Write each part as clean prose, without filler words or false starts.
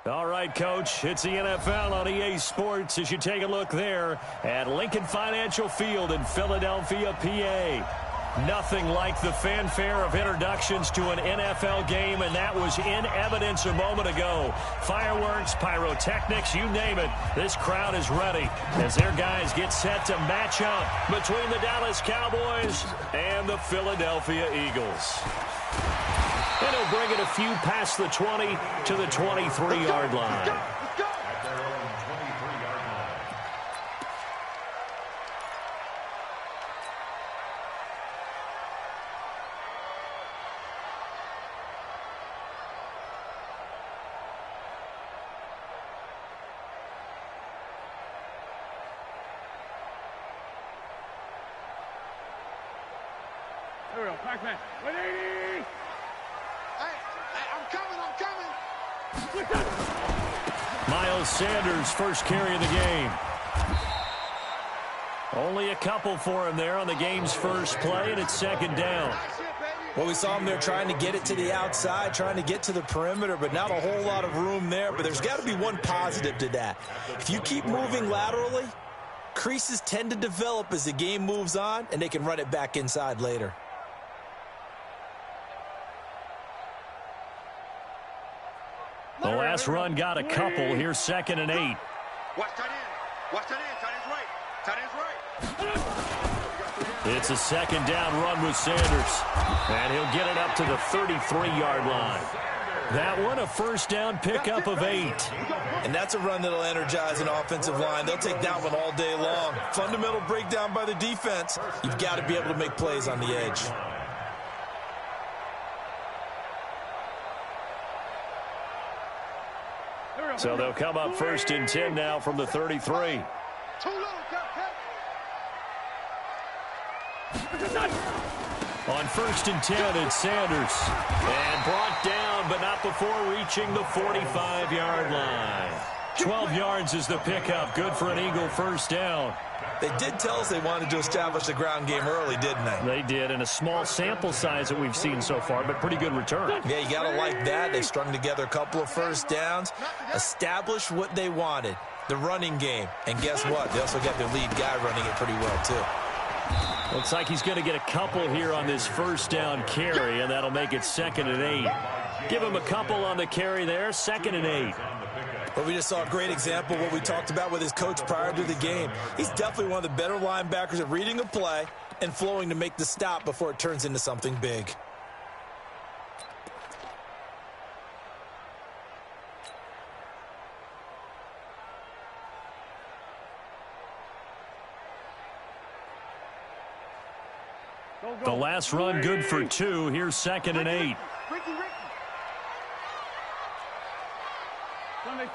All right, Coach, it's the NFL on EA Sports as you take a look there at Lincoln Financial Field in Philadelphia, PA. Nothing like the fanfare of introductions to an NFL game, and that was in evidence a moment ago. Fireworks, pyrotechnics, you name it. This crowd is ready as their guys get set to match up between the Dallas Cowboys and the Philadelphia Eagles. And he'll bring it a few past the 20 to the 23-yard line. There we go, Pac-Man. 180! I'm coming! Miles Sanders, first carry of the game. Only a couple for him there on the game's first play, and it's second down. Well, we saw him there trying to get it to the outside, trying to get to the perimeter, but not a whole lot of room there. But there's got to be one positive to that. If you keep moving laterally, creases tend to develop as the game moves on, and they can run it back inside later. The last run got a couple. Here's 2nd and 8. Watch tight end. Watch tight end. Tight end's right. Tight end's right. It's a second down run with Sanders. And he'll get it up to the 33-yard line. That one a first down pickup of 8. And that's a run that'll energize an offensive line. They'll take that one all day long. Fundamental breakdown by the defense. You've got to be able to make plays on the edge. So they'll come up 1st and 10 now from the 33. On 1st and 10, it's Sanders. And brought down, but not before reaching the 45-yard line. 12 yards is the pickup. Good for an Eagle first down. They did tell us they wanted to establish the ground game early, didn't they? They did, in a small sample size that we've seen so far, but pretty good return. Yeah, you got to like that. They strung together a couple of first downs, established what they wanted, the running game. And guess what? They also got their lead guy running it pretty well, too. Looks like he's going to get a couple here on this first down carry, and that'll make it 2nd and 8. Give him a couple on the carry there, 2nd and 8. But we just saw a great example of what we talked about with his coach prior to the game. He's definitely one of the better linebackers at reading a play and flowing to make the stop before it turns into something big. The last run good for 2. Here's 2nd and 8.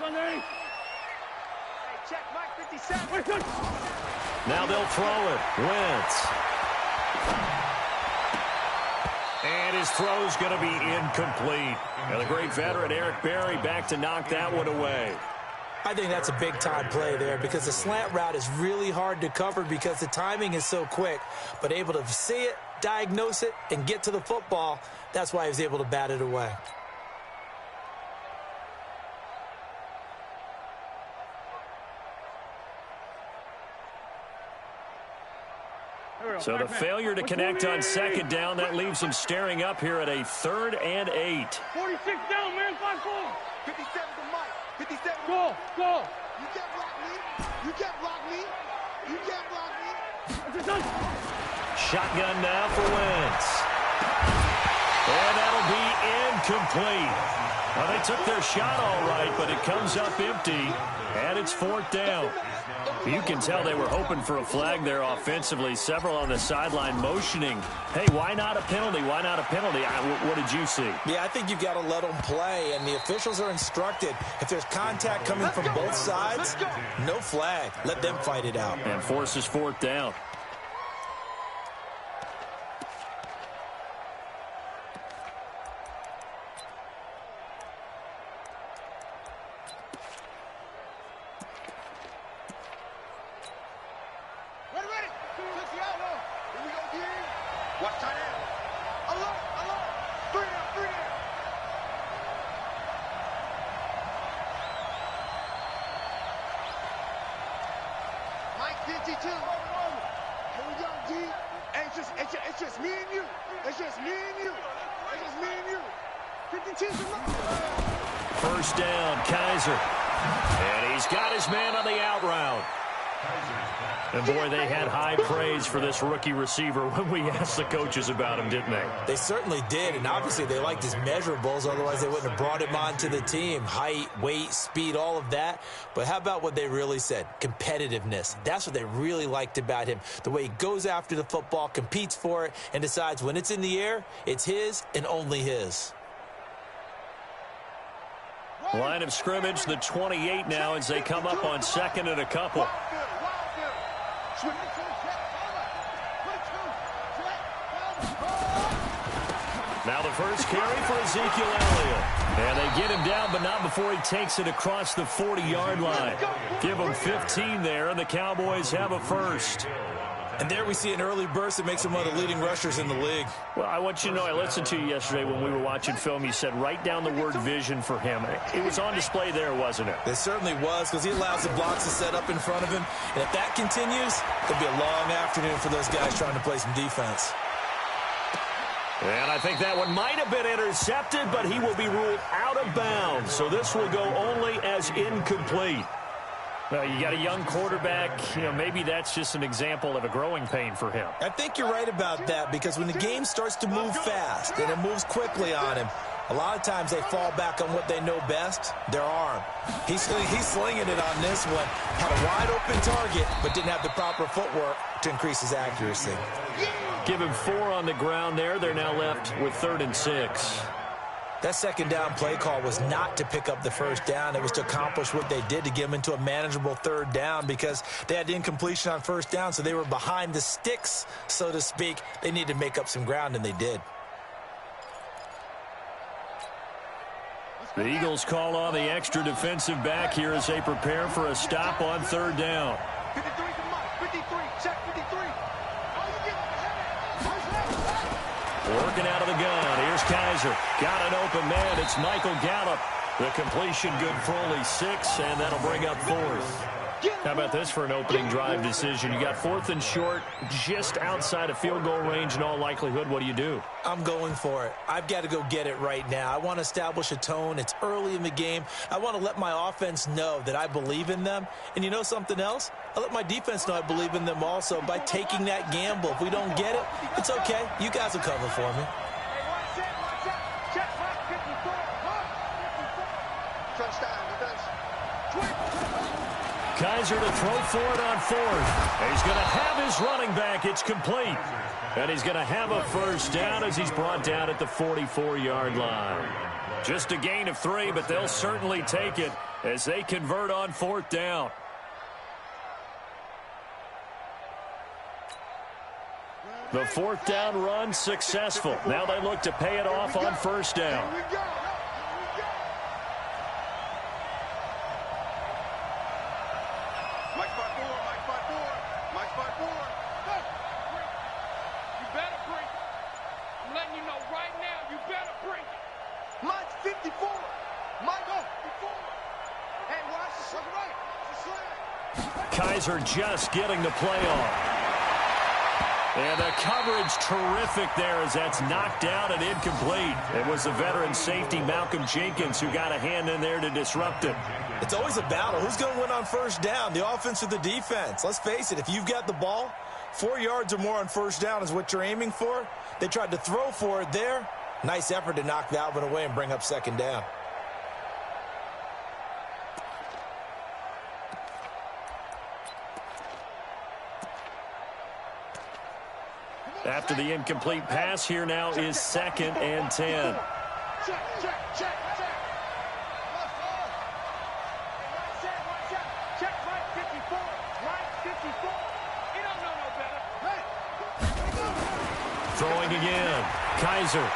Sunday. Hey, check Mike 57. Now they'll throw it. Wentz. And his throw's going to be incomplete. Now the great veteran Eric Berry back to knock that one away. I think that's a big-time play there because the slant route is really hard to cover because the timing is so quick. But able to see it, diagnose it, and get to the football, that's why he was able to bat it away. So the failure to connect on 2nd down, that leaves them staring up here at a 3rd and 8. 46 down, man, 5-4. 57 to Mike. 57. Go. You can't block me. You can't block me. You can't block me. Shotgun now for Wentz. And that'll be incomplete. Well, they took their shot all right, but it comes up empty, and it's 4th down. You can tell they were hoping for a flag there offensively. Several on the sideline motioning. Hey, why not a penalty? Why not a penalty? What did you see? Yeah, I think you've got to let them play, and the officials are instructed. If there's contact coming from both sides, no flag. Let them fight it out. And forces 4th down. 52. Here we go, G. Hey, it's just me and you. It's just me and you. It's just me and you. 52. First down, Kaiser. And he's got his man on the out route. And, boy, they had high praise for this rookie receiver when we asked the coaches about him, didn't they? They certainly did, and obviously they liked his measurables. Otherwise, they wouldn't have brought him onto the team. Height, weight, speed, all of that. But how about what they really said? Competitiveness. That's what they really liked about him. The way he goes after the football, competes for it, and decides when it's in the air, it's his and only his. Line of scrimmage, the 28 now as they come up on second and a couple. Now the first carry for Ezekiel Elliott. And they get him down, but not before he takes it across the 40-yard line. Give him 15 there, and the Cowboys have a first. And there we see an early burst that makes him one of the leading rushers in the league. Well, I want you to know, I listened to you yesterday when we were watching film. You said write down the word vision for him. It was on display there, wasn't it? It certainly was, because he allows the blocks to set up in front of him. And if that continues, it'll be a long afternoon for those guys trying to play some defense. And I think that one might have been intercepted, but he will be ruled out of bounds. So this will go only as incomplete. Well, you got a young quarterback. You know, maybe that's just an example of a growing pain for him. I think you're right about that, because when the game starts to move fast and it moves quickly on him, a lot of times they fall back on what they know best, their arm. He's slinging it on this one. Had a wide-open target, but didn't have the proper footwork to increase his accuracy. Give him 4 on the ground there. They're now left with 3rd and 6. That second down play call was not to pick up the first down. It was to accomplish what they did, to get them into a manageable 3rd down, because they had the incompletion on first down, so they were behind the sticks, so to speak. They needed to make up some ground, and they did. The Eagles call on the extra defensive back here as they prepare for a stop on 3rd down. 53 to Mike. 53. Check 53. Working out of the gun. Here's Kaiser. Got an open man. It's Michael Gallup. The completion good for only 6, and that'll bring up 4th. How about this for an opening drive decision? You got 4th and short, just outside of field goal range in all likelihood. What do you do? I'm going for it. I've got to go get it right now. I want to establish a tone. It's early in the game. I want to let my offense know that I believe in them. And you know something else? I let my defense know I believe in them also by taking that gamble. If we don't get it, it's okay. You guys will cover for me. Kaiser to throw for it on 4th. He's going to have his running back. It's complete. And he's going to have a first down as he's brought down at the 44-yard line. Just a gain of 3, but they'll certainly take it as they convert on 4th down. The 4th down run successful. Now they look to pay it off on 1st down. Kaiser just getting the play off. And the coverage terrific there as that's knocked down and incomplete. It was the veteran safety Malcolm Jenkins who got a hand in there to disrupt it. It's always a battle. Who's going to win on 1st down, the offense or the defense? Let's face it, if you've got the ball, 4 yards or more on 1st down is what you're aiming for. They tried to throw for it there. Nice effort to knock that one away and bring up 2nd down. After the incomplete pass, here now is 2nd and 10. Check. Check Mike 54. Mike 54. He don't know no better. Throwing again. Kaiser.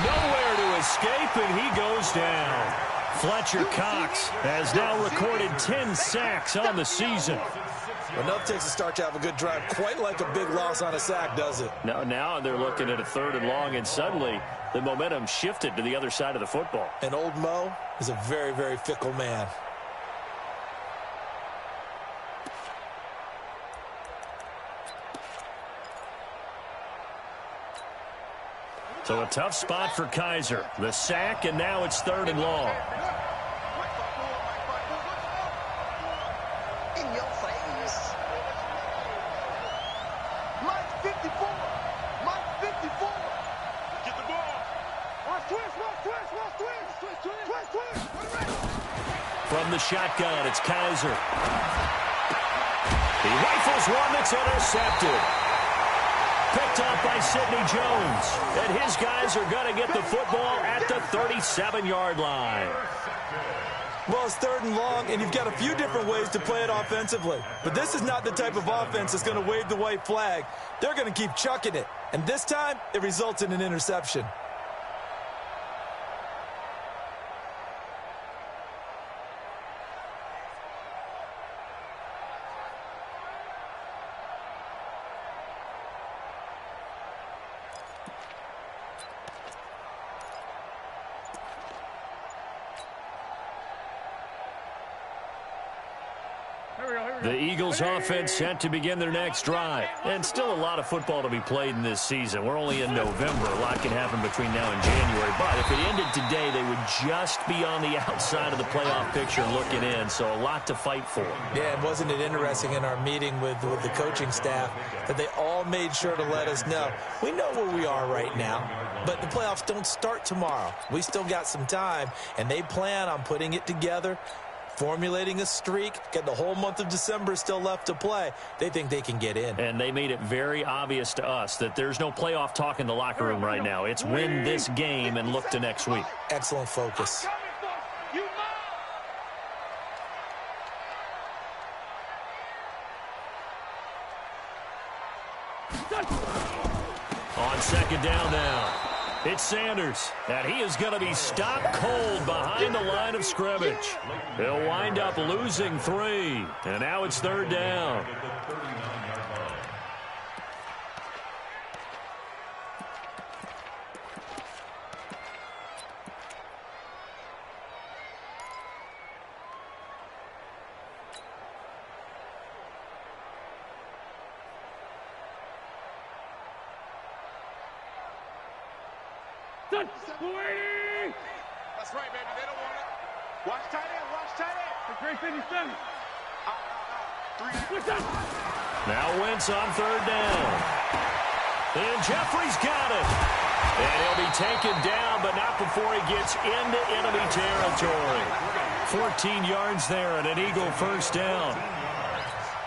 Nowhere to escape, and he goes down. Fletcher Cox has now recorded 10 sacks on the season. Enough takes a start to have a good drive. Quite like a big loss on a sack, does it? Now they're looking at a 3rd and long, and suddenly the momentum shifted to the other side of the football. And old Mo is a very, very fickle man. So a tough spot for Kaiser. The sack, and now it's 3rd and long. In your face. Mike 54. Mike 54. Get the ball. Watch twist, watch twist, watch twist. Twist, twist, twist, twist. From the shotgun, it's Kaiser. He rifles one that's intercepted. Picked up by Sidney Jones. And his guys are going to get the football at the 37-yard line. Well, it's 3rd and long, and you've got a few different ways to play it offensively. But this is not the type of offense that's going to wave the white flag. They're going to keep chucking it. And this time, it results in an interception. The Eagles offense set to begin their next drive. And still a lot of football to be played in this season. We're only in November. A lot can happen between now and January. But if it ended today, they would just be on the outside of the playoff picture looking in. So a lot to fight for. Yeah, and wasn't it interesting in our meeting with the coaching staff that they all made sure to let us know, we know where we are right now, but the playoffs don't start tomorrow. We still got some time, and they plan on putting it together, formulating a streak, got the whole month of December still left to play. They think they can get in. And they made it very obvious to us that there's no playoff talk in the locker room right now. It's win this game and look to next week. Excellent focus. On 2nd down now. It's Sanders, and he is going to be stopped cold behind the line of scrimmage. He'll wind up losing 3, and now it's 3rd down. That's right, baby. They don't want it. Watch tight end. Watch tight end. The 357. Now Wentz on 3rd down. And Jeffrey's got it. And he'll be taken down, but not before he gets into enemy territory. 14 yards there and an Eagle 1st down.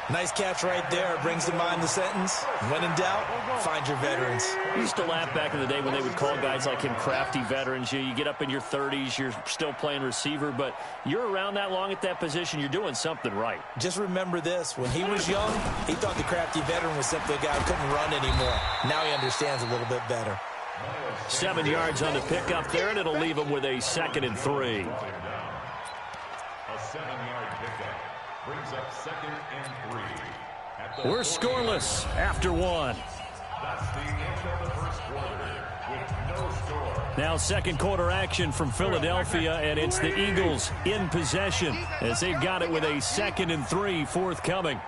Nice catch right there. Brings to mind the sentence, when in doubt, find your veterans. I used to laugh back in the day when they would call guys like him crafty veterans. You get up in your 30s, you're still playing receiver, but you're around that long at that position, you're doing something right. Just remember this. When he was young, he thought the crafty veteran was simply a guy who couldn't run anymore. Now he understands a little bit better. 7 yards on the pickup there, and it'll leave him with a 2nd and 3. A 7-yard pickup brings up 2nd and 3. We're scoreless after 1. That's the end of the first quarter with no score. Now 2nd quarter action from Philadelphia, and it's the Eagles in possession as they've got it with a 2nd and 3 forthcoming.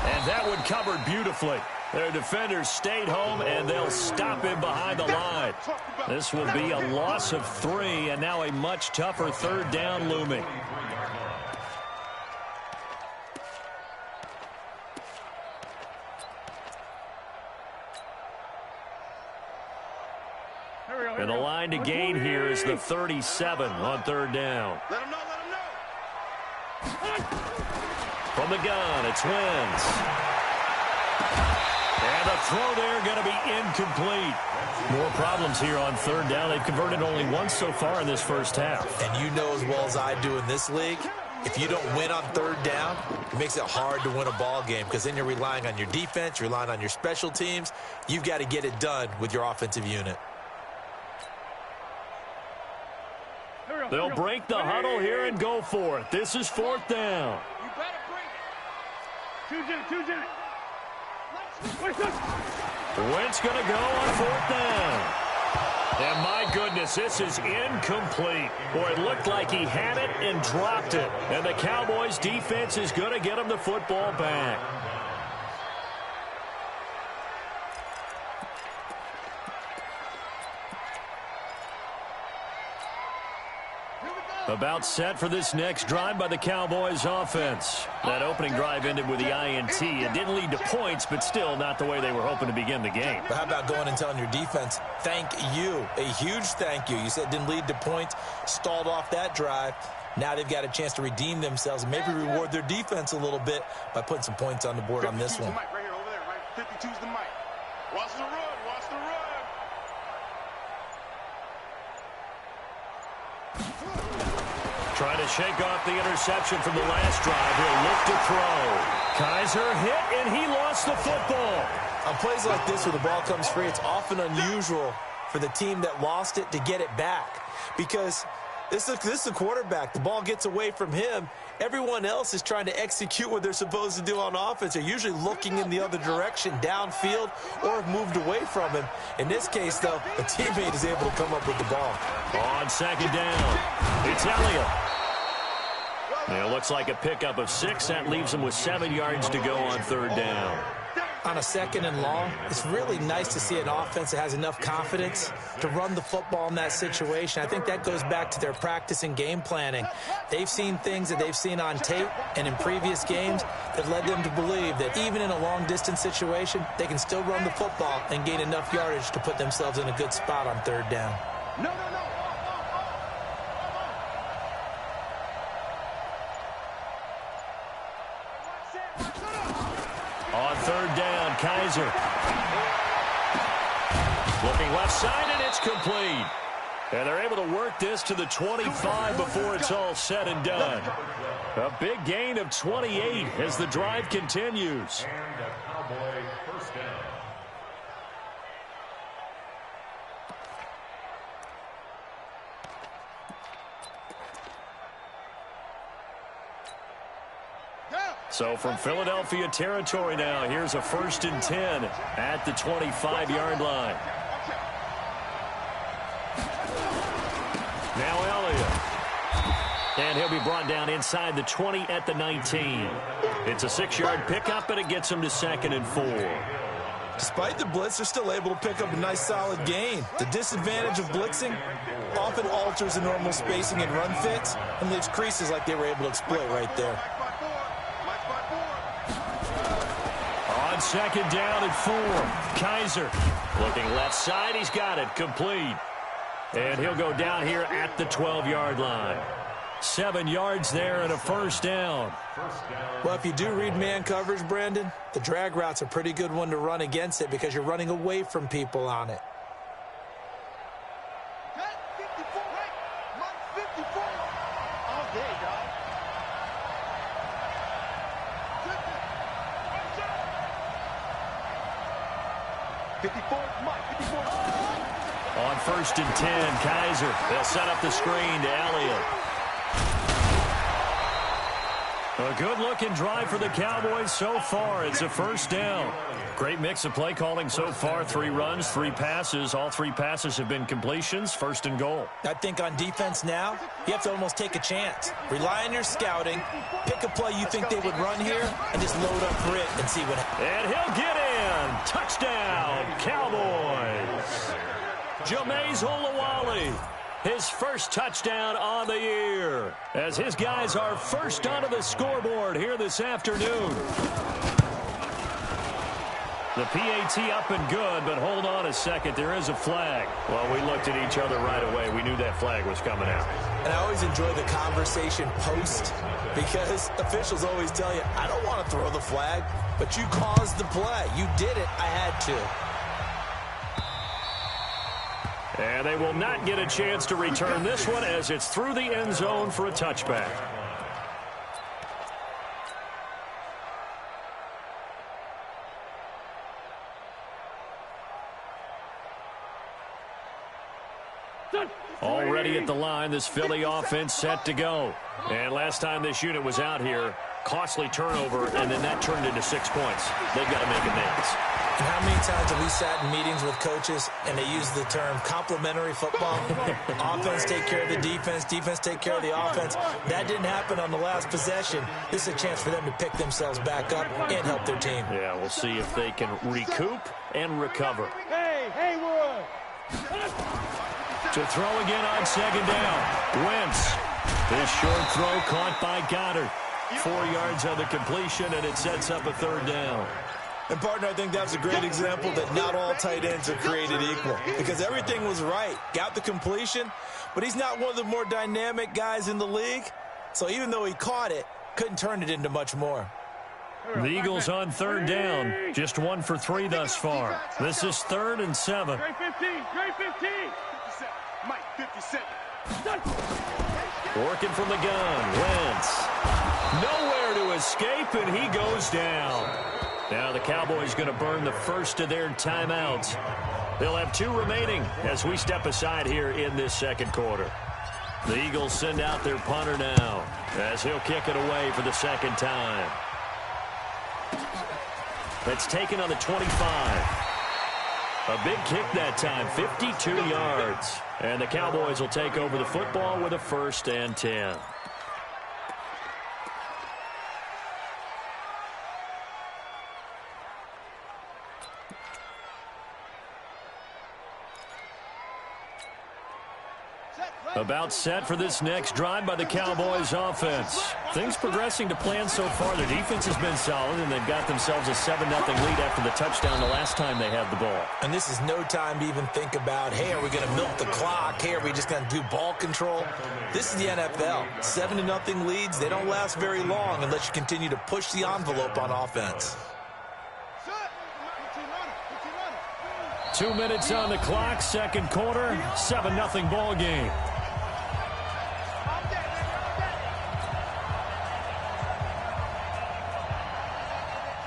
And that one covered beautifully. Their defenders stayed home, and they'll stop him behind the line. This will be a loss of 3, and now a much tougher 3rd down looming. And the line to gain here is the 37 on 3rd down. Let him know, let him know. From the gun, it's Wentz. And the throw there going to be incomplete. More problems here on 3rd down. They've converted only once so far in this first half. And you know as well as I do in this league, if you don't win on 3rd down, it makes it hard to win a ball game because then you're relying on your defense, you're relying on your special teams. You've got to get it done with your offensive unit. They'll break the huddle here and go for it. This is 4th down. You better bring it. Two-jet. Wentz going to go on 4th down. And my goodness, this is incomplete. Boy, it looked like he had it and dropped it. And the Cowboys defense is going to get him the football back. About set for this next drive by the Cowboys offense. That opening drive ended with the INT. It didn't lead to points, but still not the way they were hoping to begin the game. But how about going and telling your defense, thank you, a huge thank you. You said it didn't lead to points, stalled off that drive. Now they've got a chance to redeem themselves and maybe reward their defense a little bit by putting some points on the board on this one. Right here, over there, right? 52's the mic. Watch the run, watch the run. Trying to shake off the interception from the last drive. He'll look to throw. Kaiser hit, and he lost the football. On plays like this where the ball comes free, it's often unusual for the team that lost it to get it back. Because this is the quarterback. The ball gets away from him. Everyone else is trying to execute what they're supposed to do on offense. They're usually looking in the other direction, downfield, or have moved away from him. In this case, though, a teammate is able to come up with the ball. On second down, it's Elliott. It looks like a pickup of 6. That leaves him with 7 yards to go on third down. On a second and long, it's really nice to see an offense that has enough confidence to run the football in that situation. I think that goes back to their practice and game planning. They've seen things that they've seen on tape and in previous games that led them to believe that even in a long-distance situation, they can still run the football and gain enough yardage to put themselves in a good spot on third down. No. On third down, Kaiser. Looking left side, and it's complete. And they're able to work this to the 25 before it's all said and done. A big gain of 28 as the drive continues. And a Cowboy first down. So from Philadelphia territory now, here's a 1st and 10 at the 25-yard line. Now Elliott. And he'll be brought down inside the 20 at the 19. It's a 6-yard pickup, and it gets him to 2nd and 4. Despite the blitz, they're still able to pick up a nice solid gain. The disadvantage of blitzing often alters the normal spacing and run fits and leaves creases like they were able to exploit right there. On second down and 4, Kaiser looking left side. He's got it complete. And he'll go down here at the 12-yard line. 7 yards there and a first down. Well, if you do read man coverage, Brandon, the drag route's a pretty good one to run against it because you're running away from people on it. On 1st and 10, Kaiser. They'll set up the screen to Elliott. A good-looking drive for the Cowboys so far. It's a first down. Great mix of play calling so far. 3 runs, 3 passes. All 3 passes have been completions. 1st and goal. I think on defense now, you have to almost take a chance. Rely on your scouting. Pick a play you think they would run here and just load up for it and see what happens. And he'll get in. Touchdown, Cowboys. Jameis Olawale, his first touchdown on the year, as his guys are first onto the scoreboard here this afternoon. The PAT up and good, but hold on a second. There is a flag. Well, we looked at each other right away. We knew that flag was coming out. And I always enjoy the conversation post because officials always tell you, I don't want to throw the flag, but you caused the play. You did it. I had to. And they will not get a chance to return this one as it's through the end zone for a touchback. Already at the line, this Philly offense set to go. And last time this unit was out here, costly turnover, and then that turned into 6 points. They've got to make amends. And how many times have we sat in meetings with coaches and they use the term complementary football? Offense take care of the defense, defense take care of the offense. That didn't happen on the last possession. This is a chance for them to pick themselves back up and help their team. Yeah, we'll see if they can recoup and recover. Hey, Haywood! To throw again on second down. Wentz. This short throw caught by Goddard. 4 yards on the completion, and it sets up a third down. And, partner, I think that was a great example that not all tight ends are created equal, because everything was right. Got the completion, but he's not one of the more dynamic guys in the league. So even though he caught it, couldn't turn it into much more. The Eagles on third down. Just 1 for 3 thus far. This is 3rd and 7. Grade 15. Grade 15. 57. Mike, 57. Working from the gun. Wentz. Nowhere to escape, and he goes down. Now the Cowboys going to burn the first of their timeouts. They'll have 2 remaining as we step aside here in this second quarter. The Eagles send out their punter now as he'll kick it away for the second time. That's taken on the 25. A big kick that time, 52 yards. And the Cowboys will take over the football with a 1st and 10. About set for this next drive by the Cowboys offense. Things progressing to plan so far. Their defense has been solid, and they've got themselves a 7-0 lead after the touchdown the last time they had the ball. And this is no time to even think about, hey, are we going to milk the clock? Hey, are we just going to do ball control? This is the NFL. 7-0 leads, they don't last very long unless you continue to push the envelope on offense. 2 minutes on the clock, second quarter, 7-0 ball game.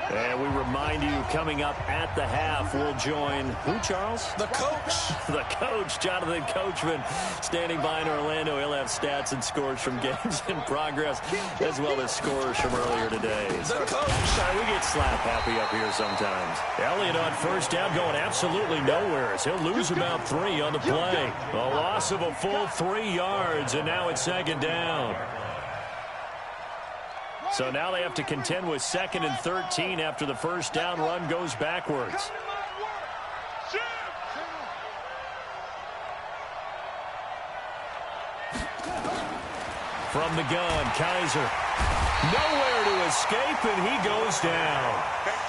And we remind you, coming up at the half, we'll join who, Charles? The coach. The coach, Jonathan Coachman, standing by in Orlando. He'll have stats and scores from games in progress, as well as scores from earlier today. The coach. We get slap happy up here sometimes. Elliott on first down going absolutely nowhere as he'll lose about 3 on the play. A loss of a full 3 yards, and now it's second down. So now they have to contend with 2nd and 13 after the first down run goes backwards. From the gun, Kaiser. Nowhere to escape, and he goes down.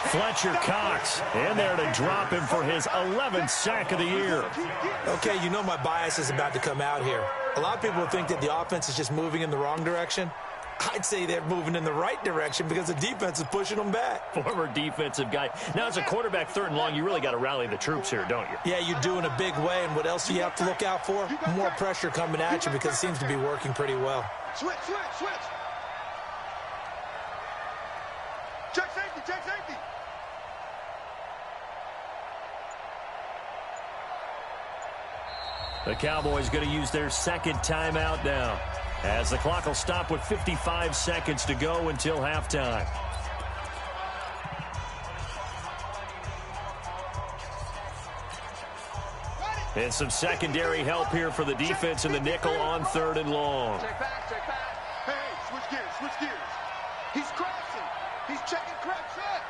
Fletcher Cox in there to drop him for his 11th sack of the year. Okay, you know my bias is about to come out here. A lot of people think that the offense is just moving in the wrong direction. I'd say they're moving in the right direction because the defense is pushing them back. Former defensive guy. Now, as a quarterback, 3rd and long, you really got to rally the troops here, don't you? Yeah, you do in a big way. And what else do you have to look out for? More pressure coming at you because it seems to be working pretty well. Switch. Check safety. The Cowboys going to use their 2nd timeout now, as the clock will stop with 55 seconds to go until halftime. And some secondary help here for the defense in the nickel on 3rd and long. Check back. Hey, switch gears. He's crossing. He's checking crap. Check.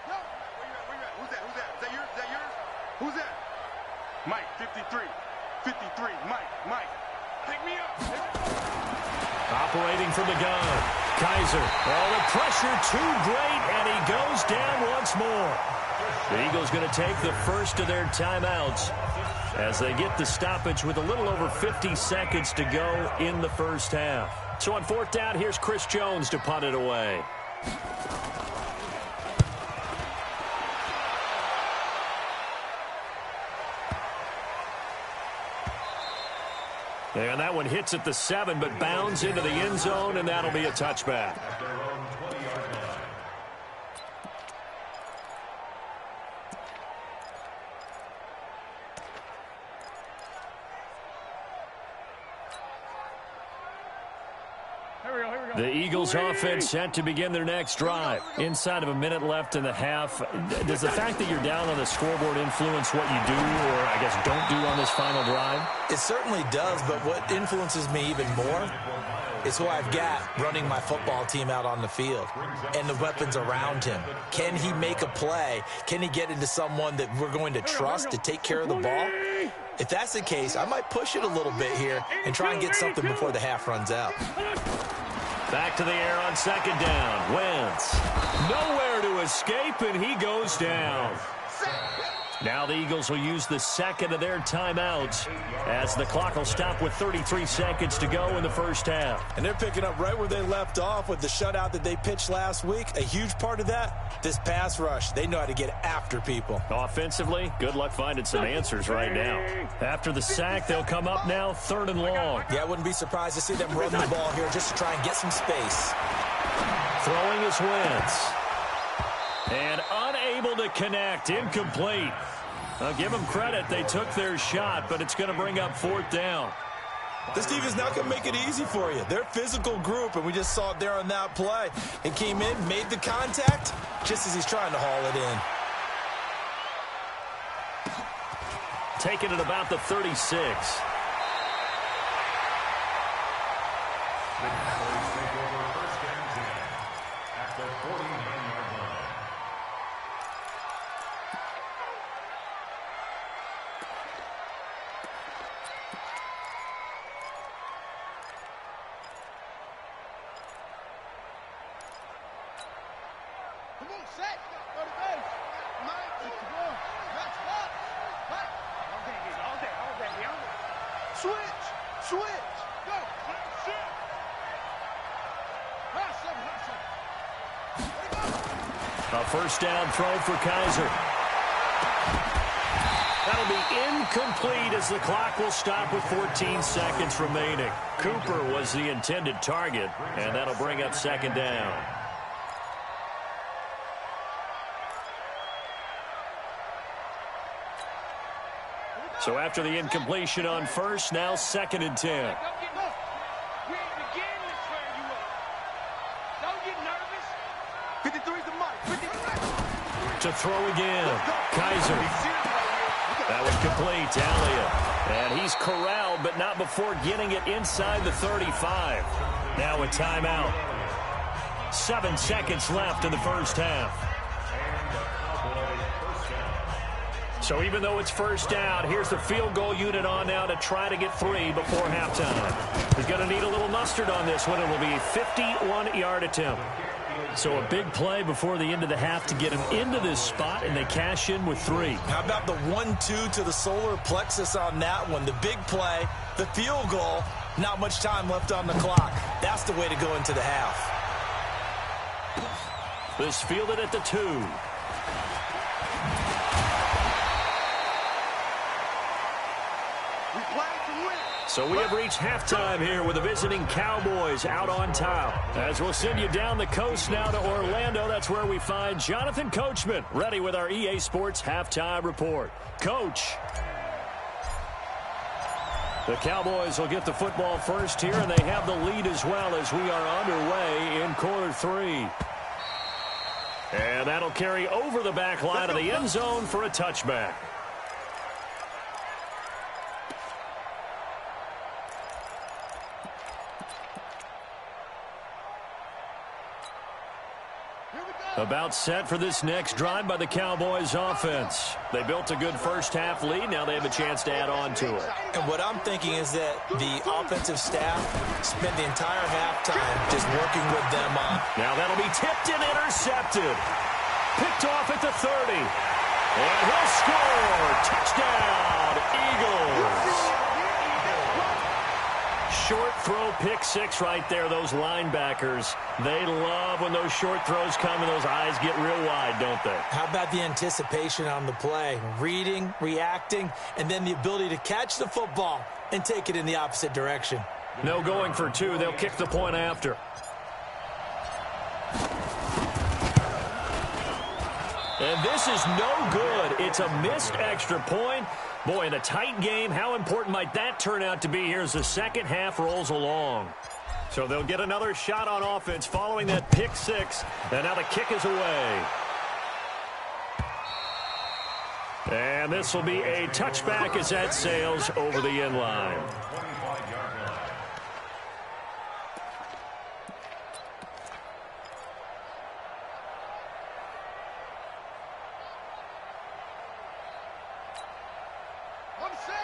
Yo, where you at? Who's that? Is that yours? Who's that? Mike, 53. Mike. Pick me up. Operating from the gun. Kaiser. Oh, the pressure too great, and he goes down once more. The Eagles going to take the first of their timeouts as they get the stoppage with a little over 50 seconds to go in the first half. So on 4th down, here's Chris Jones to punt it away. And that one hits at the 7, but bounds into the end zone, and that'll be a touchback. The Eagles offense set to begin their next drive. Inside of a minute left in the half. Does the fact that you're down on the scoreboard influence what you do, or I guess don't do on this final drive? It certainly does, but what influences me even more is who I've got running my football team out on the field and the weapons around him. Can he make a play? Can he get into someone that we're going to trust to take care of the ball? If that's the case, I might push it a little bit here and try and get something before the half runs out. Back to the air on second down. Wentz. Nowhere to escape, and he goes down. Now the Eagles will use the second of their timeouts as the clock will stop with 33 seconds to go in the first half. And they're picking up right where they left off with the shutout that they pitched last week. A huge part of that, this pass rush. They know how to get after people. Offensively, good luck finding some answers right now. After the sack, they'll come up now 3rd and long. Yeah, I wouldn't be surprised to see them run the ball here just to try and get some space. Throwing is Wentz. And unable to connect. Incomplete. I'll give them credit. They took their shot, but it's going to bring up 4th down. This defense not going to make it easy for you. They're a physical group, and we just saw it there on that play. It came in, made the contact, just as he's trying to haul it in. Taking it about the 36. A first down throw for Kaiser. That'll be incomplete as the clock will stop with 14 seconds remaining. Cooper was the intended target, and that'll bring up 2nd down. So after the incompletion on first, now 2nd and 10. To throw again. Kaiser. That was complete. Elliott. And he's corralled, but not before getting it inside the 35. Now a timeout. 7 seconds left in the first half. So even though it's first down, here's the field goal unit on now to try to get 3 before halftime. He's going to need a little mustard on this one. It will be a 51-yard attempt. So a big play before the end of the half to get him into this spot, and they cash in with 3. How about the 1-2 to the solar plexus on that one? The big play, the field goal, not much time left on the clock. That's the way to go into the half. This fielded at the 2. So we have reached halftime here with the visiting Cowboys out on top. As we'll send you down the coast now to Orlando, that's where we find Jonathan Coachman, ready with our EA Sports halftime report. Coach. The Cowboys will get the football first here, and they have the lead as well as we are underway in quarter 3. And that'll carry over the back line of the end zone for a touchback. About set for this next drive by the Cowboys offense. They built a good first half lead. Now they have a chance to add on to it. And what I'm thinking is that the offensive staff spent the entire halftime just working with them on. Now that'll be tipped and intercepted. Picked off at the 30. And he'll score. Touchdown, Eagles. Short throw, pick 6 right there. Those linebackers, they love when those short throws come and those eyes get real wide, don't they? How about the anticipation on the play? Reading, reacting, and then the ability to catch the football and take it in the opposite direction. No going for 2. They'll kick the point after. And this is no good. It's a missed extra point. Boy, in a tight game, how important might that turn out to be here as the second half rolls along? So they'll get another shot on offense following that pick 6. And now the kick is away. And this will be a touchback as that sails over the end line.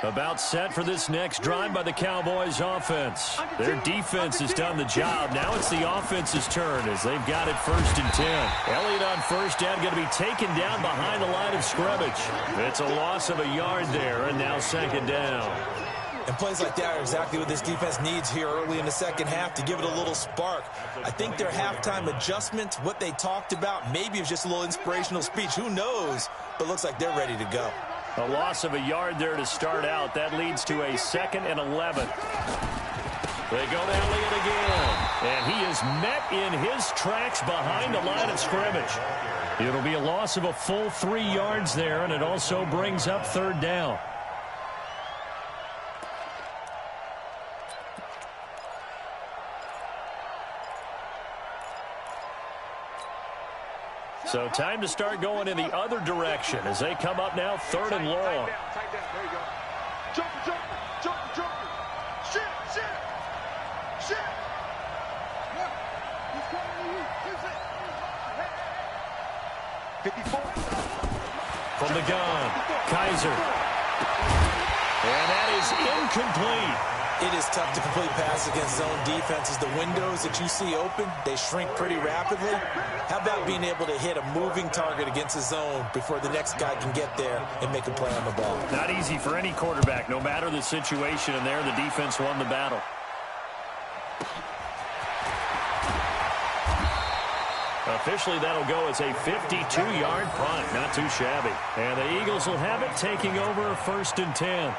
About set for this next drive by the Cowboys offense. Their defense has done the job. Now it's the offense's turn as they've got it 1st and 10. Elliott on first down going to be taken down behind the line of scrimmage. It's a loss of a yard there, and now 2nd down. And plays like that are exactly what this defense needs here early in the second half to give it a little spark. I think their halftime adjustment, what they talked about, maybe it was just a little inspirational speech. Who knows? But looks like they're ready to go. A loss of a yard there to start out. That leads to a 2nd and 11. They go to Elliott again. And he is met in his tracks behind the line of scrimmage. It'll be a loss of a full 3 yards there, and it also brings up 3rd down. So time to start going in the other direction as they come up now 3rd and long. Tight down. There you go. Jump. Shit. Look, he's coming to you. Use it. 54. From the gun, Kaiser. And that is incomplete. It is tough to complete pass against zone defenses. The windows that you see open, they shrink pretty rapidly. How about being able to hit a moving target against a zone before the next guy can get there and make a play on the ball? Not easy for any quarterback, no matter the situation, and there the defense won the battle. Officially, that'll go as a 52-yard punt. Not too shabby. And the Eagles will have it, taking over 1st and 10.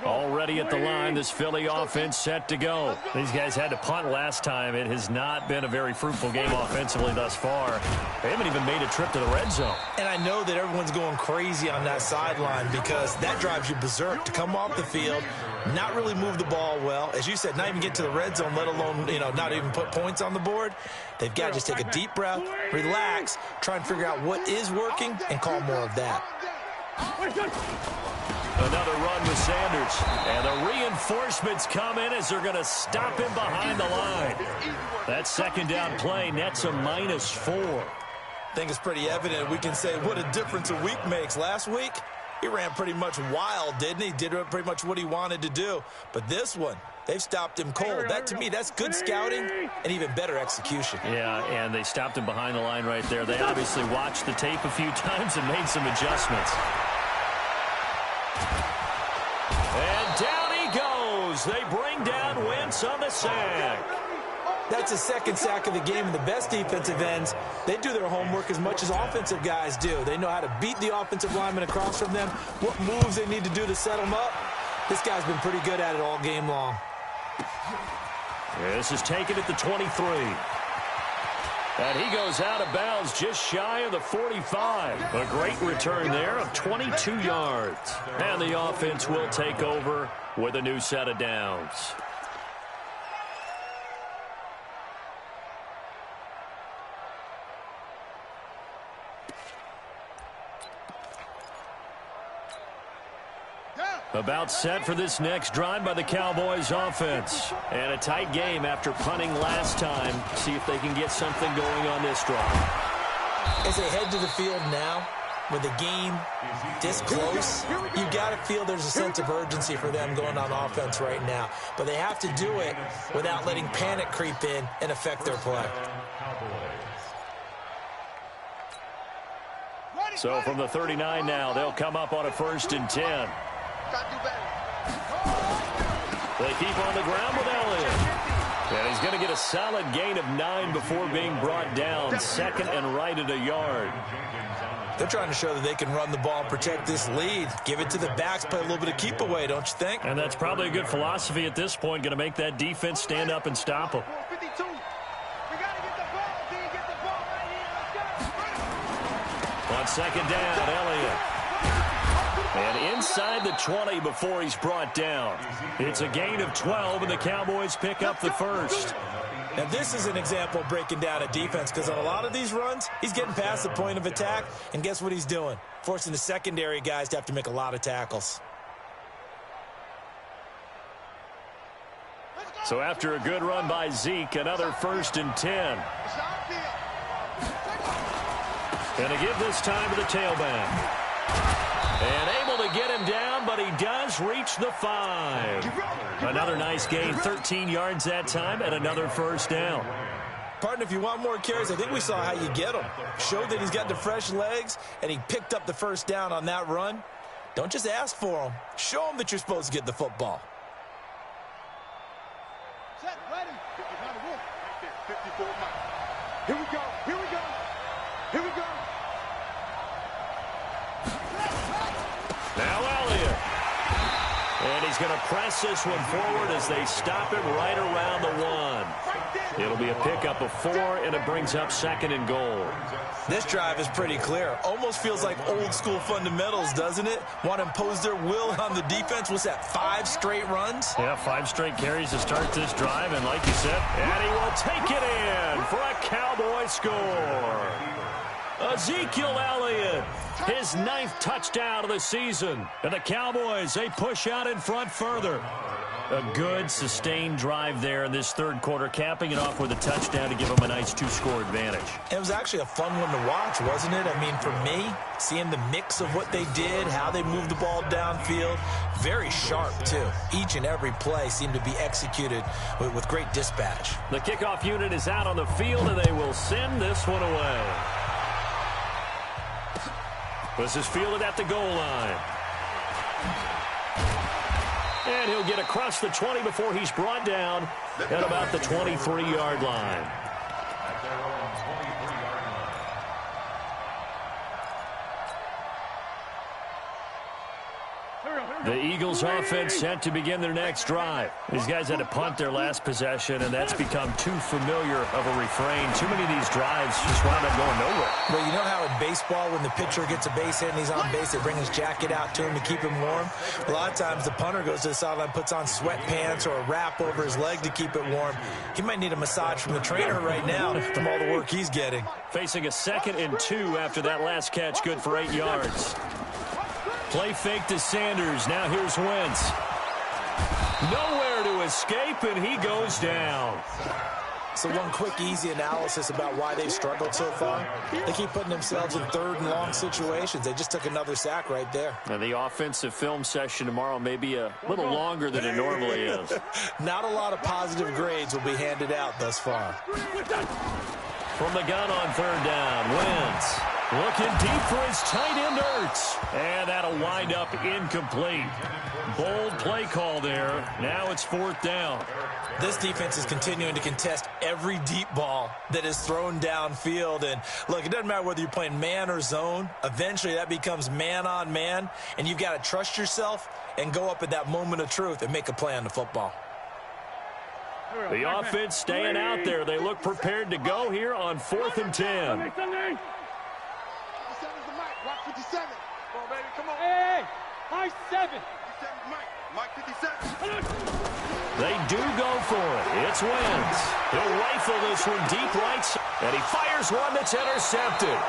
Already at the line, this Philly offense set to go. These guys had to punt last time. It has not been a very fruitful game offensively thus far. They haven't even made a trip to the red zone. And I know that everyone's going crazy on that sideline because that drives you berserk to come off the field, not really move the ball well. As you said, not even get to the red zone, let alone, not even put points on the board. They've got to just take a deep breath, relax, try and figure out what is working, and call more of that. Another run with Sanders. And the reinforcements come in as they're going to stop him behind the line. That 2nd down play nets a -4. I think it's pretty evident. We can say what a difference a week makes. Last week, he ran pretty much wild, didn't he? Did pretty much what he wanted to do. But this one, they've stopped him cold. That, to me, that's good scouting and even better execution. Yeah, and they stopped him behind the line right there. They obviously watched the tape a few times and made some adjustments. And down he goes. They bring down Wentz on the sack. That's a 2nd sack of the game, and the best defensive ends, they do their homework as much as offensive guys do. They know how to beat the offensive lineman across from them, what moves they need to do to set them up. This guy's been pretty good at it all game long. This is taken at the 23. And he goes out of bounds just shy of the 45. A great return there of 22 yards. And the offense will take over with a new set of downs. About set for this next drive by the Cowboys offense. And a tight game after punting last time. See if they can get something going on this drive. As they head to the field now, with the game this close, you got to feel there's a sense of urgency for them going on offense right now. But they have to do it without letting panic creep in and affect their play. So from the 39 now, they'll come up on a 1st and 10. They keep on the ground with Elliott. And he's going to get a solid gain of 9 before being brought down. 2nd and right at a yard. They're trying to show that they can run the ball and protect this lead. Give it to the backs, play a little bit of keep away, don't you think? And that's probably a good philosophy at this point. Going to make that defense stand up and stop them. On 2nd down, Elliott. And inside the 20 before he's brought down. It's a gain of 12, and the Cowboys pick up the 1st. Now, this is an example of breaking down a defense, because on a lot of these runs, he's getting past the point of attack, and guess what he's doing? Forcing the secondary guys to have to make a lot of tackles. So after a good run by Zeke, another 1st and 10. Going to give this time to the tailback. And able to get him down, but he does reach the 5. Another nice gain, 13 yards that time, and another first down. Partner, if you want more carries, I think we saw how you get them. Showed that he's got the fresh legs, and he picked up the first down on that run. Don't just ask for him. Show him that you're supposed to get the football. Set, ready. 54 Mike. Here we go. Here we go. Here we go. Now Elliott. And he's going to press this one forward as they stop it right around the 1. It'll be a pickup of 4, and it brings up 2nd and goal. This drive is pretty clear. Almost feels like old school fundamentals, doesn't it? Want to impose their will on the defense. What's that, 5 straight runs? Yeah, 5 straight carries to start this drive, and like you said, and he will take it in for a Cowboy score. Ezekiel Elliott, his 9th touchdown of the season. And the Cowboys, they push out in front further. A good, sustained drive there in this third quarter, capping it off with a touchdown to give them a nice 2-score advantage. It was actually a fun one to watch, wasn't it? I mean, for me, seeing the mix of what they did, how they moved the ball downfield, very sharp, too. Each and every play seemed to be executed with great dispatch. The kickoff unit is out on the field, and they will send this one away. This is fielded at the goal line. And he'll get across the 20 before he's brought down at about the 23-yard line. The Eagles offense set to begin their next drive. These guys had to punt their last possession, and that's become too familiar of a refrain. Too many of these drives just wound up going nowhere. Well, you know how in baseball, when the pitcher gets a base hit and he's on base, they bring his jacket out to him to keep him warm? A lot of times the punter goes to the sideline, puts on sweatpants or a wrap over his leg to keep it warm. He might need a massage from the trainer right now from all the work he's getting. Facing a 2nd and 2 after that last catch, good for 8 yards. Play fake to Sanders. Now here's Wentz. Nowhere to escape, and he goes down. So one quick, easy analysis about why they've struggled so far. They keep putting themselves in 3rd and long situations. They just took another sack right there. And the offensive film session tomorrow may be a little longer than it normally is. Not a lot of positive grades will be handed out thus far. From the gun on 3rd down, Wentz looking deep for his tight end, Ertz. And that'll wind up incomplete. Bold play call there. Now it's 4th down. This defense is continuing to contest every deep ball that is thrown downfield. And look, it doesn't matter whether you're playing man or zone. Eventually that becomes man on man. And you've got to trust yourself and go up at that moment of truth and make a play on the football. The offense staying out there. They look prepared to go here on 4th and 10. 57's the mic. Watch 57. Come on, baby. Come on. Hey, high 7. 57's Mike. Mike 57. They do go for it. It's Wentz. He'll rifle this one deep right side. And he fires one that's intercepted.